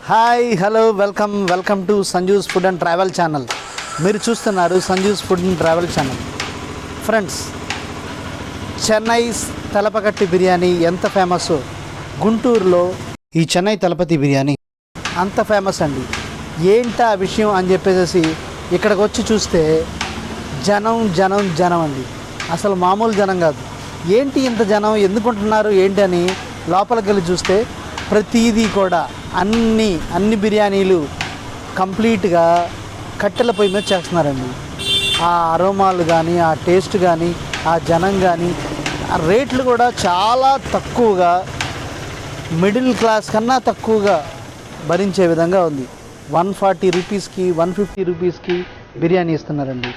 Hi hello welcome to Sanju's food and travel channel. మీరు చూస్తున్నారు Sanju's food and travel channel. Friends, Chennai Thalappakatti biryani ఎంత famous, గుంటూరులో ఈ చెన్నై తలపతి బిర్యానీ అంత ఫేమస్ అండి. ఏంటా విషయం అని చెప్పేసి ఇక్కడికి వచ్చి చూస్తే జనం అండి. అసలు మామూలు జనం కాదు. ఏంటి ఇంత జనం ఎందుకుంటున్నారు ఏంటి అని లోపలికి వెళ్ళి చూస్తే ప్రతిదీ కూడా అన్ని బిర్యానీలు కంప్లీట్గా కట్టెల పొయ్యి మీద చేస్తున్నారండి. ఆ అరోమాలు కానీ, ఆ టేస్ట్ కానీ, ఆ జనం కానీ, ఆ రేట్లు కూడా చాలా తక్కువగా, మిడిల్ క్లాస్ కన్నా తక్కువగా భరించే విధంగా ఉంది. 140 రూపీస్కి 150 రూపీస్కి బిర్యానీ ఇస్తున్నారండి.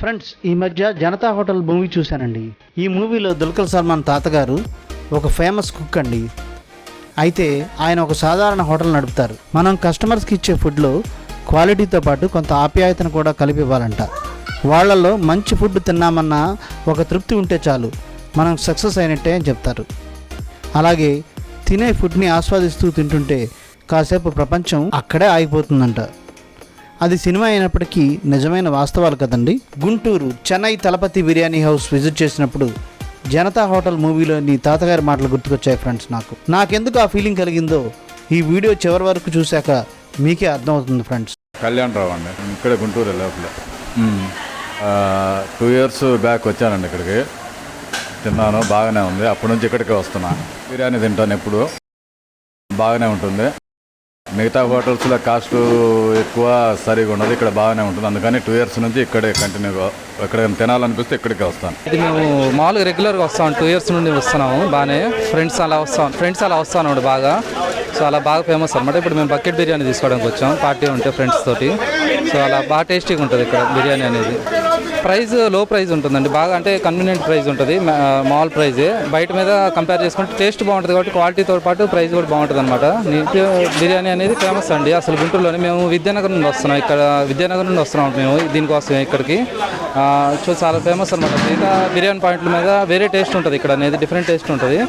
ఫ్రెండ్స్, ఈ మధ్య జనతా హోటల్ మూవీ చూశానండి. ఈ మూవీలో దుల్కర్ సల్మాన్ తాతగారు ఒక ఫేమస్ కుక్ అండి. అయితే ఆయన ఒక సాధారణ హోటల్ నడుపుతారు. మనం కస్టమర్స్కి ఇచ్చే ఫుడ్లో క్వాలిటీతో పాటు కొంత ఆప్యాయతను కూడా కలిపి ఇవ్వాలంట. వాళ్ళల్లో మంచి ఫుడ్ తిన్నామన్న ఒక తృప్తి ఉంటే చాలు, మనం సక్సెస్ అయినట్టే అని చెప్తారు. అలాగే తినే ఫుడ్ని ఆస్వాదిస్తూ తింటుంటే కాసేపు ప్రపంచం అక్కడే ఆగిపోతుందంట. అది సినిమా అయినప్పటికీ నిజమైన వాస్తవాలు కదండి. గుంటూరు చెన్నై తలపతి బిర్యానీ హౌస్ విజిట్ చేసినప్పుడు జనతా హోటల్ మూవీలోని తాతగారి మాటలు గుర్తుకొచ్చాయి ఫ్రెండ్స్. నాకెందుకు ఆ ఫీలింగ్ కలిగిందో ఈ వీడియో చివరి వరకు చూశాక మీకే అర్థమవుతుంది ఫ్రెండ్స్. కళ్యాణ్ రావు అండి, ఇక్కడ గుంటూరు లోపల 2 years బ్యాక్ వచ్చానండి ఇక్కడికి. తిన్నాను, బాగానే ఉంది. అప్పటి నుంచి ఇక్కడికే వస్తున్నా. బిర్యానీ తింటాను ఎప్పుడు, బాగానే ఉంటుంది. మిగతా హోటల్స్లో కాస్ట్ ఎక్కువ, సరిగా ఉండదు. ఇక్కడ బాగానే ఉంటుంది. అందుకని 2 years నుంచి ఇక్కడే కంటిన్యూగా ఎక్కడ తినాలనిపిస్తే ఇక్కడికే వస్తాను. ఇది మేము మామూలుగా రెగ్యులర్గా వస్తాం. 2 years నుండి వస్తున్నాము. బాగానే ఫ్రెండ్స్ అలా వస్తాను బాగా. సో అలా బాగా ఫేమస్ అనమాట. ఇప్పుడు మేము బకెట్ బిర్యానీ తీసుకోవడానికి వచ్చాం, పార్టీ ఉంటే ఫ్రెండ్స్ తోటి. సో అలా బాగా టేస్టీగా ఉంటుంది ఇక్కడ బిర్యానీ అనేది. ప్రైస్ లో ప్రైస్ ఉంటుందండి, బాగా అంటే కన్వీనియంట్ ప్రైస్ ఉంటుంది. మామూలు ప్రైజే. బయట మీద కంపేర్ చేసుకుంటే టేస్ట్ బాగుంటుంది కాబట్టి క్వాలిటీతో పాటు ప్రైస్ కూడా బాగుంటుంది అనమాట. బిర్యానీ అనేది ఫేమస్ అండి అసలు గుంటూరులోనే. మేము విద్యానగర్ నుండి వస్తున్నాం. మేము దీనికోసం ఇక్కడికి. సో చాలా ఫేమస్ అనమాట. మిగతా బిర్యానీ పాయింట్ల మీద వేరే టేస్ట్ ఉంటుంది, ఇక్కడ అనేది డిఫరెంట్ టేస్ట్ ఉంటుంది.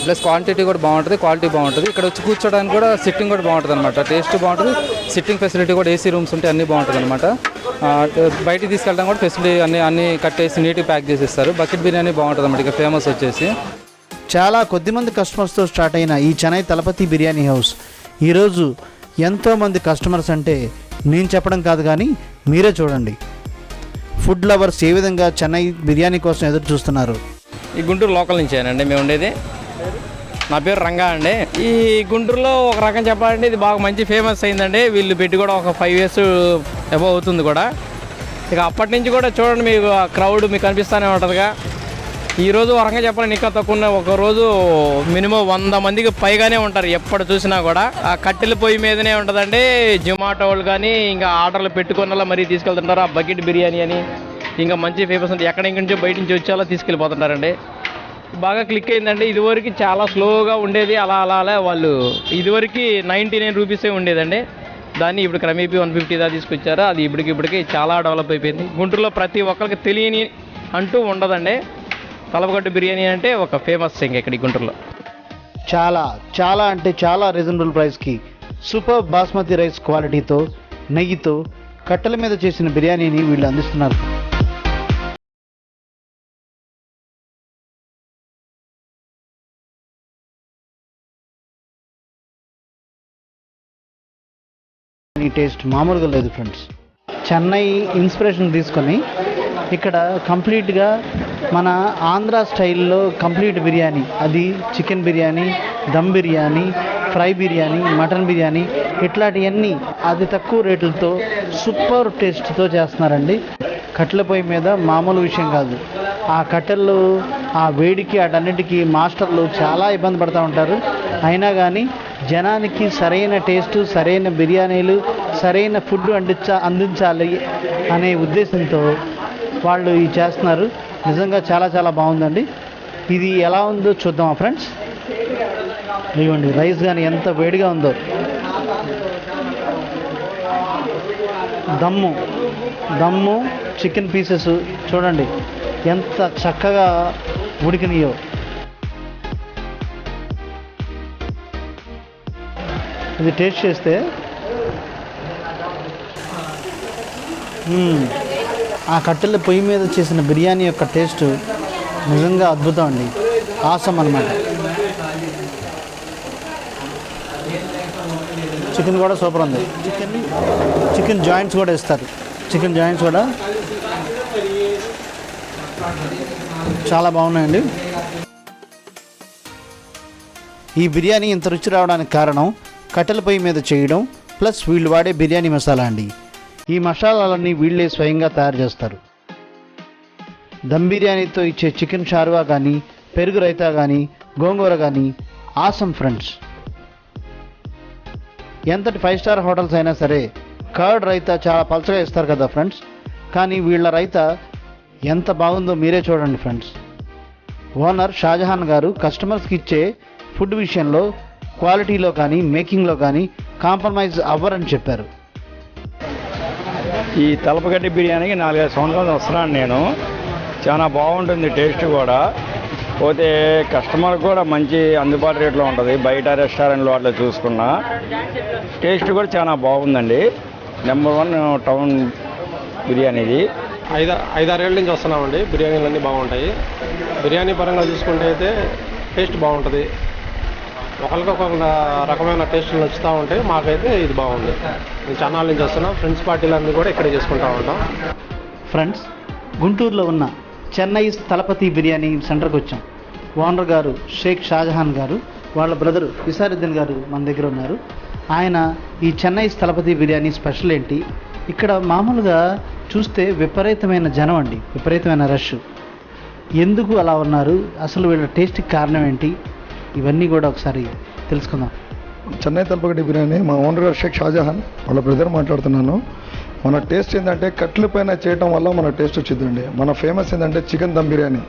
ప్లస్ క్వాంటిటీ కూడా బాగుంటుంది, క్వాలిటీ బాగుంటుంది. ఇక్కడ వచ్చి కూర్చోడానికి కూడా సిట్టింగ్ కూడా బాగుంటుంది అనమాట. టేస్ట్ బాగుంటుంది, సిట్టింగ్ ఫెసిలిటీ కూడా ఏసీ రూమ్స్ ఉంటే అన్నీ బాగుంటుంది అనమాట. బయటికి తీసుకెళ్ళడం కూడా ఫెసిలిటీ అన్నీ కట్టేసి నీట్గా ప్యాక్ చేసేస్తారు. బకెట్ బిర్యానీ బాగుంటుంది అన్నమాట. ఇక ఫేమస్ వచ్చేసి చాలా కొద్దిమంది కస్టమర్స్తో స్టార్ట్ అయిన ఈ చెన్నై తలపతి బిర్యానీ హౌస్ ఈరోజు ఎంతోమంది కస్టమర్స్ అంటే నేను చెప్పడం కాదు కానీ మీరే చూడండి. ఫుడ్ లవర్స్ ఏ విధంగా చెన్నై బిర్యానీ కోసం ఎదురు చూస్తున్నారు. ఈ గుంటూరు లోకల్ నుంచేనండి మేము ఉండేది. నా పేరు రంగా అండి. ఈ గుంటూరులో ఒక రకం చెప్పాలంటే ఇది బాగా మంచి ఫేమస్ అయిందండి. వీళ్ళు పెట్టి కూడా ఒక 5 years అబవ్ అవుతుంది కూడా. ఇక అప్పటి నుంచి కూడా చూడండి, మీకు ఆ క్రౌడ్ మీకు కనిపిస్తూనే ఉంటుందిగా. ఈరోజు వరంగా చెప్పాలని ఇంకా తక్కువ, ఒకరోజు మినిమం 100 మందికి పైగానే ఉంటారు ఎప్పుడు చూసినా కూడా. ఆ కట్టెల పొయ్యి మీదనే ఉంటుందండి. జొమాటో వాళ్ళు కానీ ఇంకా ఆర్డర్లు పెట్టుకున్నలా మరీ తీసుకెళ్తుంటారు. ఆ బకెట్ బిర్యానీ అని ఇంకా మంచి ఫేమస్ ఉంది. ఎక్కడ నుంచి బయట నుంచి వచ్చేలా తీసుకెళ్ళిపోతుంటారండి. బాగా క్లిక్ అయిందండి. ఇదివరకు చాలా స్లోగా ఉండేది. అలా వాళ్ళు ఇదివరకు 99 రూపీసే ఉండేదండి. దాన్ని ఇప్పుడు క్రమేపీ 150 దా తీసుకొచ్చారు. అది ఇప్పటికి చాలా డెవలప్ అయిపోయింది. గుంటూరులో ప్రతి ఒక్కరికి తెలియని అంటూ ఉండదండి. తలపకట్టు బిర్యానీ అంటే ఒక ఫేమస్ థింగ్ ఇక్కడ గుంటూరులో. చాలా అంటే చాలా రీజనబుల్ ప్రైస్కి సూపర్ బాస్మతి రైస్ క్వాలిటీతో, నెయ్యితో కట్టెల మీద చేసిన బిర్యానీని వీళ్ళు అందిస్తున్నారు. టేస్ట్ మామూలుగా లేదు ఫ్రెండ్స్. చెన్నై ఇన్స్పిరేషన్ తీసుకొని ఇక్కడ కంప్లీట్గా మన ఆంధ్ర స్టైల్లో కంప్లీట్ బిర్యానీ, అది chicken biryani, dum biryani, fry biryani, mutton biryani, ఇట్లాంటివన్నీ అతి తక్కువ రేట్లతో సూపర్ టేస్ట్తో చేస్తున్నారండి. కట్టెల పొయ్యి మీద మామూలు విషయం కాదు. ఆ కట్టెలు ఆ వేడికి అటన్నిటికీ మాస్టర్లు చాలా ఇబ్బంది పడుతూ ఉంటారు. అయినా కానీ జనానికి సరైన టేస్టు, సరైన బిర్యానీలు, సరైన ఫుడ్ అందించాలి అనే ఉద్దేశంతో వాళ్ళు ఇది చేస్తున్నారు. నిజంగా చాలా చాలా బాగుందండి. ఇది ఎలా ఉందో చూద్దామా ఫ్రెండ్స్? ఇవ్వండి రైస్ కానీ ఎంత వేడిగా ఉందో. దమ్ము చికెన్ పీసెస్ చూడండి ఎంత చక్కగా ఉడికినాయో. ఇది టేస్ట్ చేస్తే ఆ కట్టెల పొయ్యి మీద చేసిన బిర్యానీ యొక్క టేస్ట్ నిజంగా అద్భుతం అండి. ఆసం అన్నమాట. చికెన్ కూడా సూపర్ ఉంది. చికెన్ జాయింట్స్ కూడా ఇస్తారు. చికెన్ జాయింట్స్ కూడా చాలా బాగున్నాయండి. ఈ బిర్యానీ ఇంత రుచి రావడానికి కారణం కట్టెల పొయ్యి మీద చేయడం ప్లస్ వీళ్ళు వాడే బిర్యానీ మసాలా అండి. ఈ మసాలాలన్నీ వీళ్ళే స్వయంగా తయారు చేస్తారు. దమ్ బిర్యానీతో ఇచ్చే చికెన్ షార్వా కానీ, పెరుగు రైతా కానీ, గోంగూర కానీ ఆసం ఫ్రెండ్స్. ఎంతటి 5 స్టార్ హోటల్స్ అయినా సరే కర్డ్ రైతా చాలా పలచగా ఇస్తారు కదా ఫ్రెండ్స్. కానీ వీళ్ళ రైతా ఎంత బాగుందో మీరే చూడండి ఫ్రెండ్స్. ఓనర్ షాజహాన్ గారు కస్టమర్స్కి ఇచ్చే ఫుడ్ విషయంలో క్వాలిటీలో కానీ మేకింగ్లో కానీ కాంప్రమైజ్ అవ్వరని చెప్పారు. ఈ తలపగడ్డి బిర్యానీకి 4-5 సంవత్సరాలు వస్తున్నాను నేను. చాలా బాగుంటుంది టేస్ట్ కూడా. పోతే కస్టమర్ కూడా మంచి అందుబాటు రేట్లో ఉంటుంది. బయట రెస్టారెంట్లో అట్లా చూసుకున్నా టేస్ట్ కూడా చాలా బాగుందండి. నెంబర్ 1 టౌన్ బిర్యానీ ఇది. 5-6 ఏళ్ళ నుంచి వస్తున్నామండి. బిర్యానీలు అన్నీ బాగుంటాయి. బిర్యానీ పరంగా చూసుకుంటే అయితే టేస్ట్ బాగుంటుంది. ఒకరికొక రకమైన టేస్టులు నచ్చుతూ ఉంటాయి. మాకైతే ఇది బాగుంది. మేము చెన్నై నుంచి వస్తున్నాం. ఫ్రెండ్స్ పార్టీలన్నీ కూడా ఇక్కడే చేసుకుంటూ ఉంటాం. ఫ్రెండ్స్, గుంటూరులో ఉన్న చెన్నై తలపతి బిర్యానీ సెంటర్కి వచ్చాం. ఓనర్ గారు షేక్ షాజహాన్ గారు, వాళ్ళ బ్రదరు విసారుద్దీన్ గారు మన దగ్గర ఉన్నారు. ఆయన ఈ చెన్నై తలపతి బిర్యానీ స్పెషల్ ఏంటి, ఇక్కడ మామూలుగా చూస్తే విపరీతమైన జనం అండి, విపరీతమైన రష్. ఎందుకు అలా ఉన్నారు, అసలు వీళ్ళ టేస్ట్కి కారణం ఏంటి, ఇవన్నీ కూడా ఒకసారి తెలుసుకుందాం. చెన్నై తలపకట్టి బిర్యానీ మా ఓనర్ గారు షేక్ షాజహాన్ వాళ్ళ బ్రదర్ మాట్లాడుతున్నాను. మన టేస్ట్ ఏంటంటే కట్ల పైన చేయటం వల్ల మన టేస్ట్ వచ్చిందండి. మన ఫేమస్ ఏంటంటే చికెన్ దమ్ బిర్యానీ.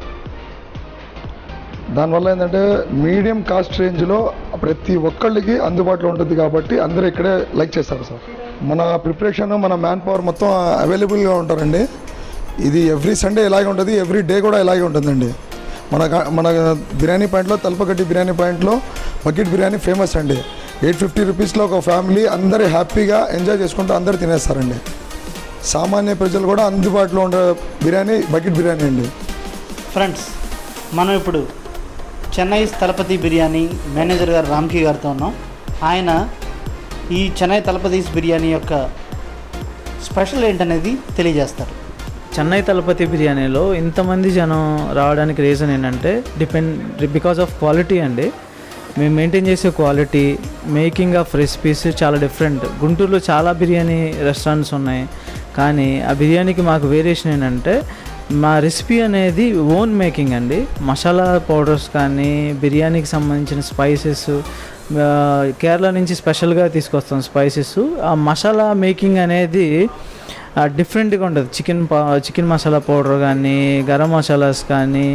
దానివల్ల ఏంటంటే మీడియం కాస్ట్ రేంజ్లో ప్రతి ఒక్కళ్ళకి అందుబాటులో ఉంటుంది కాబట్టి అందరూ ఇక్కడే లైక్ చేస్తారు సార్. మన ప్రిపరేషన్, మన మ్యాన్ పవర్ మొత్తం అవైలబుల్గా ఉంటారండి. ఇది ఎవ్రీ సండే ఇలాగే ఉంటుంది, ఎవ్రీ డే కూడా ఇలాగే ఉంటుందండి. మన బిర్యానీ పాయింట్లో, తలపకట్టి బిర్యానీ పాయింట్లో బకెట్ బిర్యానీ ఫేమస్ అండి. 850 రూపీస్లో ఒక ఫ్యామిలీ అందరూ హ్యాపీగా ఎంజాయ్ చేసుకుంటూ అందరూ తినేస్తారండి. సామాన్య ప్రజలు కూడా అందుబాటులో ఉండే బిర్యానీ బకెట్ బిర్యానీ అండి. ఫ్రెండ్స్, మనం ఇప్పుడు చెన్నై తలపతి బిర్యానీ మేనేజర్ గారు రామ్కి గారితో ఉన్నాం. ఆయన ఈ చెన్నై తలపతి బిర్యానీ యొక్క స్పెషల్ ఏంటనేది తెలియజేస్తారు. చెన్నై తలపతి బిర్యానీలో ఇంతమంది జనం రావడానికి రీజన్ ఏంటంటే బికాజ్ ఆఫ్ క్వాలిటీ అండి. మేము మెయింటైన్ చేసే క్వాలిటీ, మేకింగ్ ఆఫ్ రెసిపీస్ చాలా డిఫరెంట్. గుంటూరులో చాలా బిర్యానీ రెస్టారెంట్స్ ఉన్నాయి, కానీ ఆ బిర్యానీకి మాకు వేరియేషన్ ఏంటంటే మా రెసిపీ అనేది ఓన్ మేకింగ్ అండి. మసాలా పౌడర్స్ కానీ, బిర్యానీకి సంబంధించిన స్పైసెస్ కేరళ నుంచి స్పెషల్గా తీసుకొస్తాం స్పైసెస్. ఆ మసాలా మేకింగ్ అనేది డిఫరెంట్గా ఉంటుంది. చికెన్ మసాలా పౌడర్ కానీ, గరం మసాలాస్ కానీ,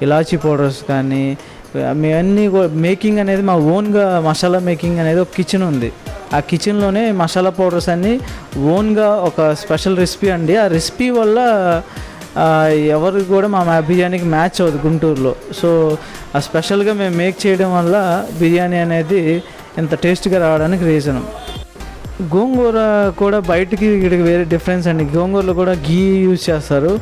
ఇలాచీ పౌడర్స్ కానీ, మేమన్నీ మేకింగ్ అనేది మా ఓన్గా మసాలా మేకింగ్ అనేది ఒక కిచెన్ ఉంది. ఆ కిచెన్లోనే మసాలా పౌడర్స్ అన్నీ ఓన్గా ఒక స్పెషల్ రెసిపీ అండి. ఆ రెసిపీ వల్ల ఎవరు కూడా మా బిర్యానీకి మ్యాచ్ అవ్వదు గుంటూరులో. సో ఆ స్పెషల్గా మేము మేక్ చేయడం వల్ల బిర్యానీ అనేది ఇంత టేస్ట్గా రావడానికి రీజన్. గోంగూర కూడా బయటికి ఇక్కడికి వేరే డిఫరెన్స్ అండి. గోంగూరలో కూడా గీ యూజ్ చేస్తారు,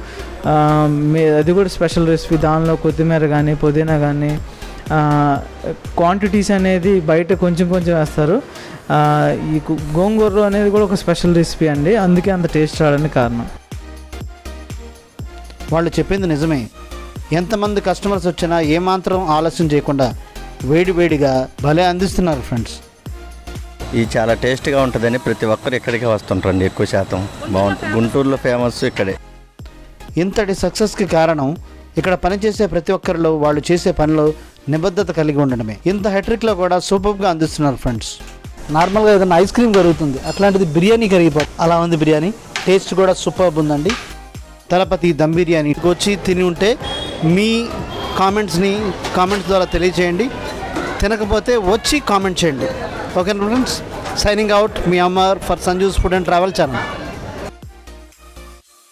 అది కూడా స్పెషల్ రెసిపీ. దానిలో కొత్తిమీర కానీ, పుదీనా కానీ, క్వాంటిటీస్ అనేది బయట కొంచెం కొంచెం వేస్తారు. ఈ గోంగూర అనేది కూడా ఒక స్పెషల్ రెసిపీ అండి, అందుకే అంత టేస్ట్ రావడానికి కారణం. వాళ్ళు చెప్పింది నిజమే. ఎంతమంది కస్టమర్స్ వచ్చినా ఏమాత్రం ఆలస్యం చేయకుండా వేడివేడిగా భలే అందిస్తున్నారు ఫ్రెండ్స్. ఇది చాలా టేస్ట్గా ఉంటుందని ప్రతి ఒక్కరు ఇక్కడికే వస్తుంటారండి. ఎక్కువ శాతం బాగుంటుంది. గుంటూరులో ఫేమస్ ఇక్కడే. ఇంతటి సక్సెస్కి కారణం ఇక్కడ పనిచేసే ప్రతి ఒక్కరిలో వాళ్ళు చేసే పనిలో నిబద్ధత కలిగి ఉండడమే. ఇంత హెట్రిక్లో కూడా సూపర్గా అందిస్తున్నారు ఫ్రెండ్స్. నార్మల్గా ఏదైనా ఐస్ క్రీమ్ కరుగుతుంది, అట్లాంటిది బిర్యానీ కరిగిపోతుంది. అలా ఉంది బిర్యానీ. టేస్ట్ కూడా సూపర్బ్ ఉందండి. తలపతి దమ్ బిర్యానీ వచ్చి తిని ఉంటే మీ కామెంట్స్ ద్వారా తెలియచేయండి. తినకపోతే వచ్చి కామెంట్ చేయండి. Okay friends, signing out, me Amar for Sanju's food and travel channel.